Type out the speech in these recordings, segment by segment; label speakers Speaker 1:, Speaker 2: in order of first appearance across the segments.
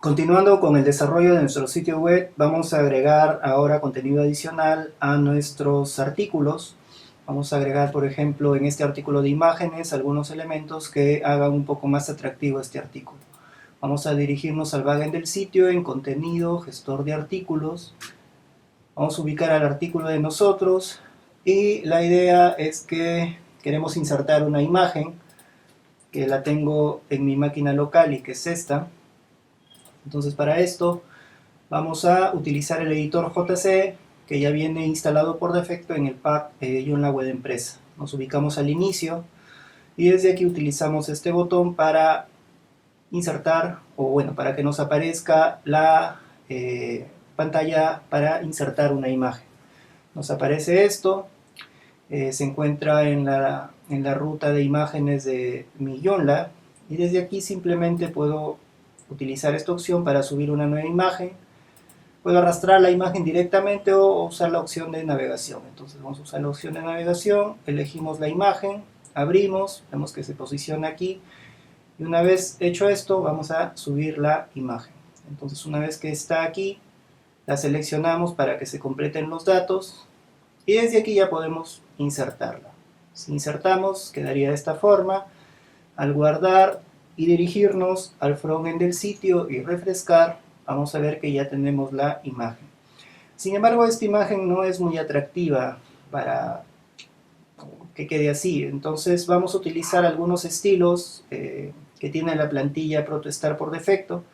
Speaker 1: Continuando con el desarrollo de nuestro sitio web, vamos a agregar ahora contenido adicional a nuestros artículos. Vamos a agregar, por ejemplo, en este artículo de imágenes, algunos elementos que hagan un poco más atractivo este artículo. Vamos a dirigirnos al backend del sitio en contenido, gestor de artículos. Vamos a ubicar al artículo de nosotros y la idea es que queremos insertar una imagen que la tengo en mi máquina local y que es esta. Entonces para esto vamos a utilizar el editor JC que ya viene instalado por defecto en el pack Joomla Web Empresa. Nos ubicamos al inicio y desde aquí utilizamos este botón para insertar, o bueno, para que nos aparezca la pantalla para insertar una imagen. Nos aparece esto, se encuentra en la ruta de imágenes de mi Joomla y desde aquí simplemente puedo utilizar esta opción para subir una nueva imagen. Puedo arrastrar la imagen directamente o usar la opción de navegación. Entonces vamos a usar la opción de navegación, elegimos la imagen, abrimos, vemos que se posiciona aquí y una vez hecho esto vamos a subir la imagen. Entonces una vez que está aquí la seleccionamos para que se completen los datos y desde aquí ya podemos insertarla. Si insertamos quedaría de esta forma. Al guardar y dirigirnos al frontend del sitio y refrescar, vamos a ver que ya tenemos la imagen. Sin embargo, esta imagen no es muy atractiva para que quede así. Entonces vamos a utilizar algunos estilos que tiene la plantilla Protostar por defecto.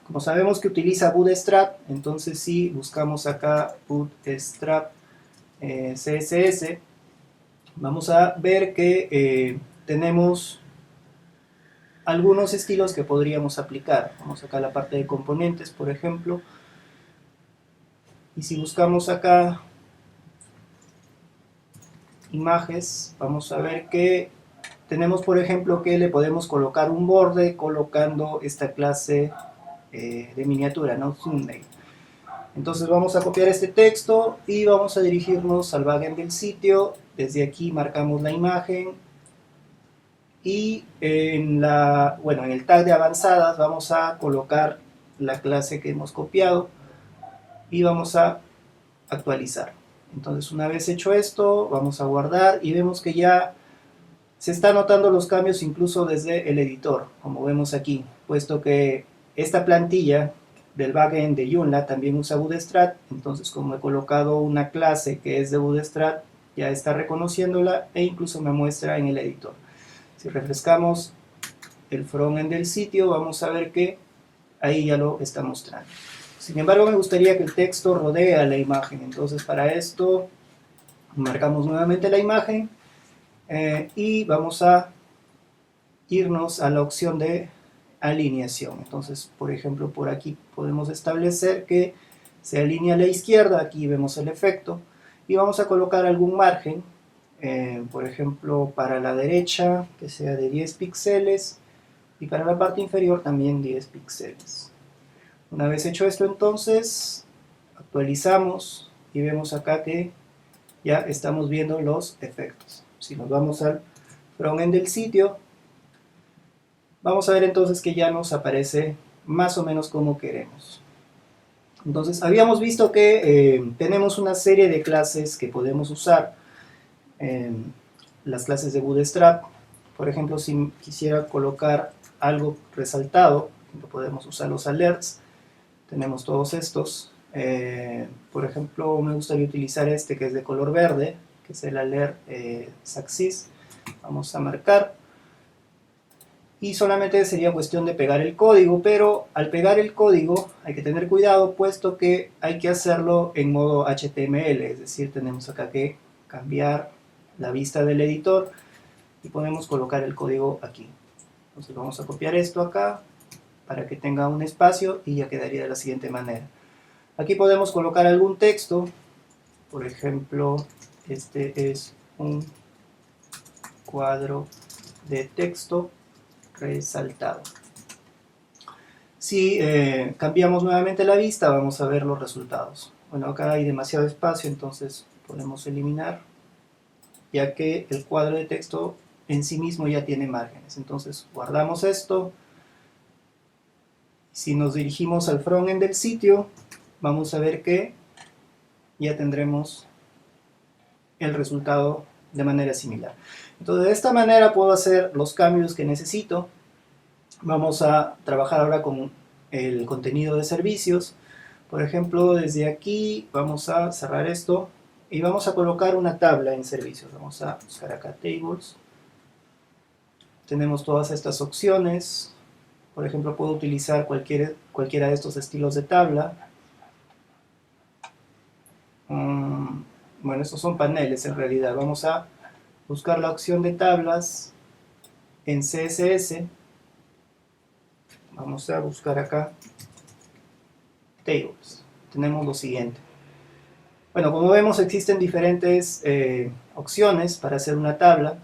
Speaker 1: Como sabemos que utiliza Bootstrap, entonces si buscamos acá Bootstrap CSS, vamos a ver que tenemos algunos estilos que podríamos aplicar. Vamos acá a la parte de componentes, por ejemplo, y si buscamos acá imágenes, vamos a ver que tenemos, por ejemplo, que le podemos colocar un borde colocando esta clase de miniatura, ¿no? Thumbnail. Entonces vamos a copiar este texto y vamos a dirigirnos al backend del sitio. Desde aquí marcamos la imagen y en el tag de avanzadas vamos a colocar la clase que hemos copiado y vamos a actualizar. Entonces una vez hecho esto vamos a guardar y vemos que ya se están notando los cambios incluso desde el editor, como vemos aquí, puesto que esta plantilla del backend de Joomla también usa Bootstrap. Entonces como he colocado una clase que es de Bootstrap, ya está reconociéndola e incluso me muestra en el editor. Si refrescamos el frontend del sitio, vamos a ver que ahí ya lo está mostrando. Sin embargo, me gustaría que el texto rodee a la imagen. Entonces, para esto, marcamos nuevamente la imagen y vamos a irnos a la opción de alineación. Entonces, por ejemplo, por aquí podemos establecer que se alinea a la izquierda. Aquí vemos el efecto. Y vamos a colocar algún margen. Por ejemplo, para la derecha, que sea de 10 píxeles, y para la parte inferior también 10 píxeles. Una vez hecho esto, entonces, actualizamos y vemos acá que ya estamos viendo los efectos. Si nos vamos al frontend del sitio, vamos a ver entonces que ya nos aparece más o menos como queremos. Entonces, habíamos visto que tenemos una serie de clases que podemos usar. Las clases de Bootstrap, por ejemplo, si quisiera colocar algo resaltado, podemos usar los alerts. Tenemos todos estos. Por ejemplo, me gustaría utilizar este que es de color verde, que es el alert success. Vamos a marcar. Y solamente sería cuestión de pegar el código, pero al pegar el código hay que tener cuidado, puesto que hay que hacerlo en modo HTML, es decir, tenemos acá que cambiar la vista del editor y podemos colocar el código aquí. Entonces vamos a copiar esto acá para que tenga un espacio y ya quedaría de la siguiente manera. Aquí podemos colocar algún texto, por ejemplo, este es un cuadro de texto resaltado. Si cambiamos nuevamente la vista, vamos a ver los resultados. Bueno, acá hay demasiado espacio, entonces podemos eliminar, ya que el cuadro de texto en sí mismo ya tiene márgenes. Entonces guardamos esto. Si nos dirigimos al frontend del sitio, vamos a ver que ya tendremos el resultado de manera similar. Entonces, de esta manera puedo hacer los cambios que necesito. Vamos a trabajar ahora con el contenido de servicios. Por ejemplo, desde aquí vamos a cerrar esto y vamos a colocar una tabla en servicios. Vamos a buscar acá tables. Tenemos todas estas opciones. Por ejemplo, puedo utilizar cualquiera de estos estilos de tabla. Bueno, estos son paneles en realidad. Vamos a buscar la opción de tablas en CSS. Vamos a buscar acá tables. Tenemos lo siguiente. Bueno, como vemos existen diferentes opciones para hacer una tabla,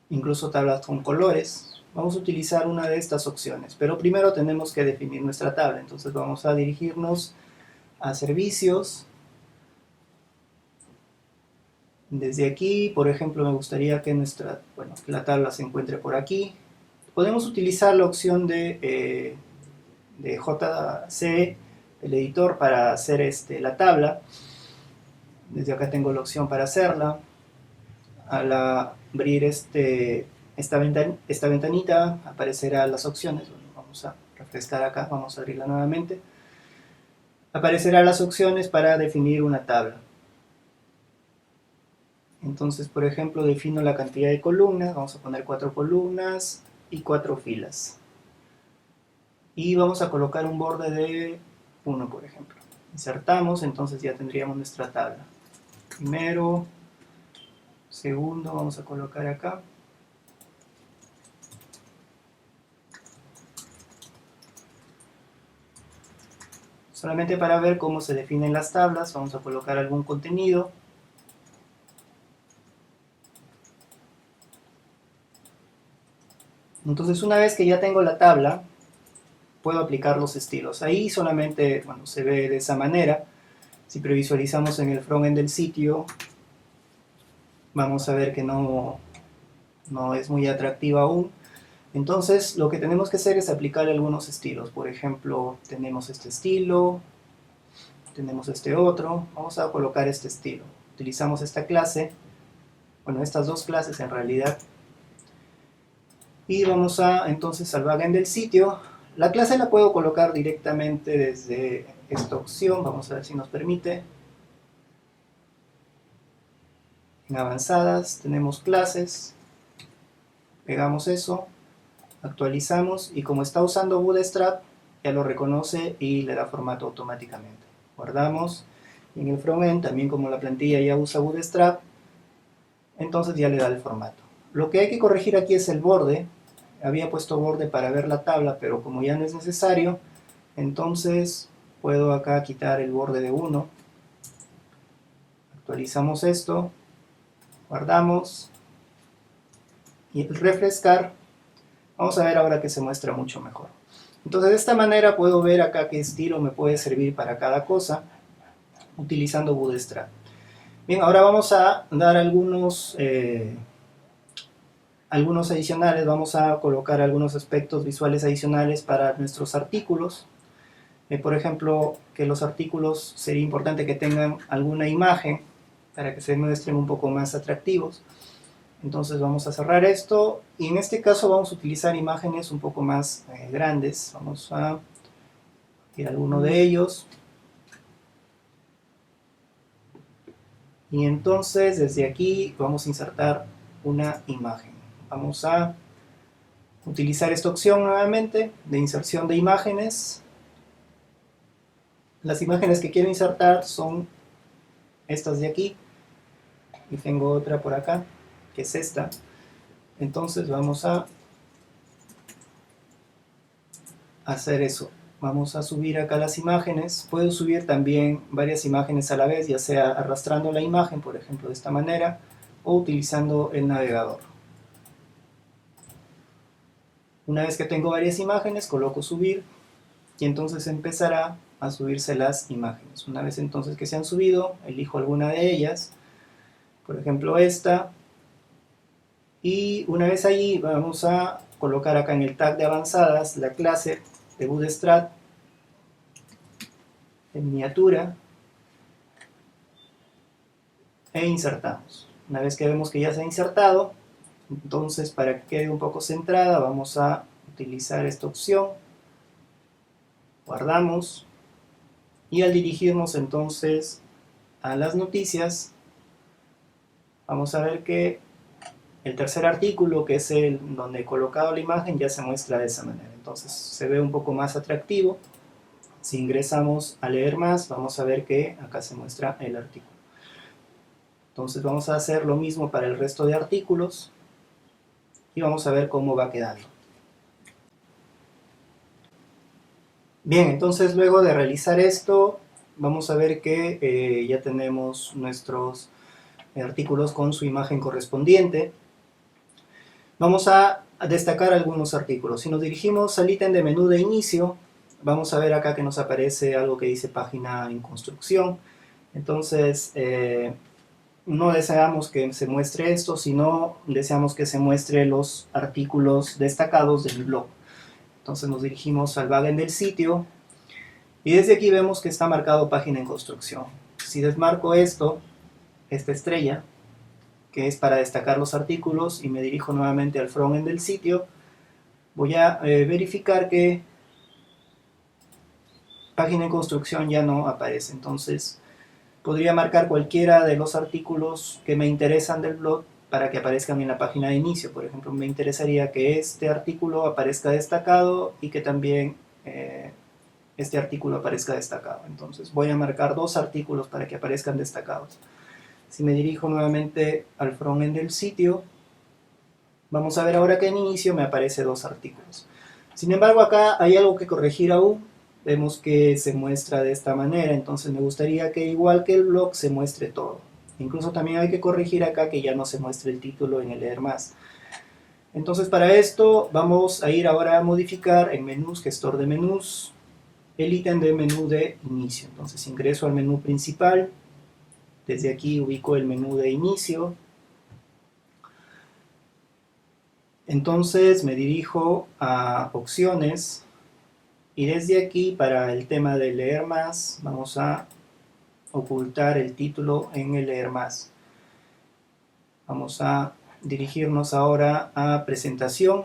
Speaker 1: incluso tablas con colores. Vamos a utilizar una de estas opciones, pero primero tenemos que definir nuestra tabla. Entonces vamos a dirigirnos a servicios. Desde aquí, por ejemplo, me gustaría que que la tabla se encuentre por aquí. Podemos utilizar la opción de JC, el editor, para hacer la tabla. Desde acá tengo la opción para hacerla. Al abrir esta ventanita aparecerán las opciones. Bueno, vamos a refrescar acá, vamos a abrirla nuevamente. Aparecerán las opciones para definir una tabla. Entonces, por ejemplo, defino la cantidad de columnas. Vamos a poner 4 columnas y 4 filas. Y vamos a colocar un borde de 1, por ejemplo. Insertamos, entonces ya tendríamos nuestra tabla. Primero, segundo, vamos a colocar acá. Solamente para ver cómo se definen las tablas, vamos a colocar algún contenido. Entonces, una vez que ya tengo la tabla, puedo aplicar los estilos. Ahí solamente, bueno, se ve de esa manera. Si previsualizamos en el frontend del sitio, vamos a ver que no es muy atractiva aún. Entonces, lo que tenemos que hacer es aplicar algunos estilos. Por ejemplo, tenemos este estilo, tenemos este otro. Vamos a colocar este estilo. Utilizamos esta clase, bueno, estas dos clases en realidad. Y vamos a entonces al backend del sitio. La clase la puedo colocar directamente desde esta opción. Vamos a ver si nos permite. En avanzadas tenemos clases. Pegamos eso. Actualizamos. Y como está usando Bootstrap, ya lo reconoce y le da formato automáticamente. Guardamos. Y en el frontend, también como la plantilla ya usa Bootstrap, entonces ya le da el formato. Lo que hay que corregir aquí es el borde. Había puesto borde para ver la tabla, pero como ya no es necesario, entonces puedo acá quitar el borde de 1. Actualizamos esto, guardamos y el refrescar, vamos a ver ahora que se muestra mucho mejor. Entonces de esta manera puedo ver acá qué estilo me puede servir para cada cosa utilizando Bootstrap. Bien, ahora vamos a dar algunos adicionales. Vamos a colocar algunos aspectos visuales adicionales para nuestros artículos. Por ejemplo, que los artículos sería importante que tengan alguna imagen para que se muestren un poco más atractivos. Entonces vamos a cerrar esto y en este caso vamos a utilizar imágenes un poco más grandes. Vamos a ir a alguno de ellos. Y entonces desde aquí vamos a insertar una imagen. Vamos a utilizar esta opción nuevamente de inserción de imágenes. Las imágenes que quiero insertar son estas de aquí. Y tengo otra por acá, que es esta. Entonces vamos a hacer eso. Vamos a subir acá las imágenes. Puedo subir también varias imágenes a la vez, ya sea arrastrando la imagen, por ejemplo, de esta manera, o utilizando el navegador. Una vez que tengo varias imágenes, coloco subir y entonces empezará a subirse las imágenes. Una vez entonces que se han subido, elijo alguna de ellas, por ejemplo esta, y una vez allí vamos a colocar acá en el tag de avanzadas la clase de Bootstrap en miniatura e insertamos. Una vez que vemos que ya se ha insertado, entonces para que quede un poco centrada vamos a utilizar esta opción, guardamos y al dirigirnos entonces a las noticias vamos a ver que el tercer artículo, que es el donde he colocado la imagen, ya se muestra de esa manera. Entonces se ve un poco más atractivo. Si ingresamos a leer más, vamos a ver que acá se muestra el artículo. Entonces vamos a hacer lo mismo para el resto de artículos y vamos a ver cómo va quedando. Bien, entonces luego de realizar esto, vamos a ver que ya tenemos nuestros artículos con su imagen correspondiente. Vamos a destacar algunos artículos. Si nos dirigimos al ítem de menú de inicio, vamos a ver acá que nos aparece algo que dice página en construcción. Entonces, no deseamos que se muestre esto, sino deseamos que se muestre los artículos destacados del blog. Entonces nos dirigimos al backend del sitio y desde aquí vemos que está marcado página en construcción. Si desmarco esto, esta estrella, que es para destacar los artículos, y me dirijo nuevamente al frontend del sitio, voy a verificar que página en construcción ya no aparece. Entonces podría marcar cualquiera de los artículos que me interesan del blog para que aparezcan en la página de inicio. Por ejemplo, me interesaría que este artículo aparezca destacado y que también este artículo aparezca destacado. Entonces voy a marcar dos artículos para que aparezcan destacados. Si me dirijo nuevamente al frontend del sitio, vamos a ver ahora que en inicio me aparece dos artículos. Sin embargo, acá hay algo que corregir aún. Vemos que se muestra de esta manera, entonces me gustaría que igual que el blog se muestre todo. Incluso también hay que corregir acá que ya no se muestre el título en el leer más. Entonces para esto vamos a ir ahora a modificar en menús, gestor de menús, el ítem de menú de inicio. Entonces ingreso al menú principal. Desde aquí ubico el menú de inicio. Entonces me dirijo a opciones y desde aquí para el tema de leer más vamos a ocultar el título en el leer más. Vamos a dirigirnos ahora a presentación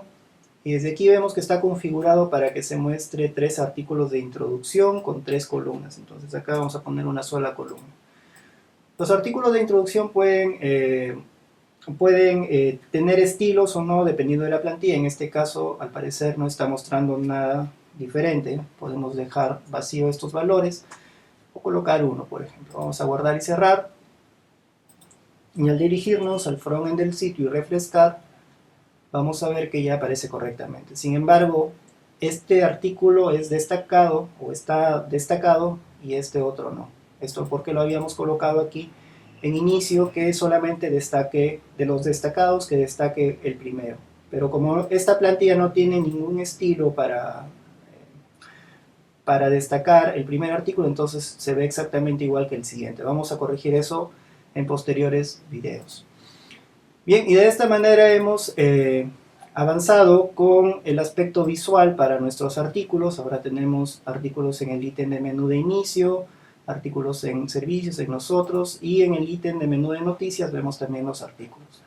Speaker 1: y desde aquí vemos que está configurado para que se muestre 3 artículos de introducción con 3 columnas. Entonces acá vamos a poner una sola columna. Los artículos de introducción pueden tener estilos o no dependiendo de la plantilla. En este caso, al parecer, no está mostrando nada diferente. Podemos dejar vacío estos valores o colocar uno, por ejemplo. Vamos a guardar y cerrar. Y al dirigirnos al frontend del sitio y refrescar, vamos a ver que ya aparece correctamente. Sin embargo, este artículo es destacado o está destacado y este otro no. Esto porque lo habíamos colocado aquí en inicio, que solamente destaque de los destacados, que destaque el primero. Pero como esta plantilla no tiene ningún estilo para destacar el primer artículo, entonces se ve exactamente igual que el siguiente. Vamos a corregir eso en posteriores videos. Bien, y de esta manera hemos avanzado con el aspecto visual para nuestros artículos. Ahora tenemos artículos en el ítem de menú de inicio, artículos en servicios, en nosotros, y en el ítem de menú de noticias vemos también los artículos.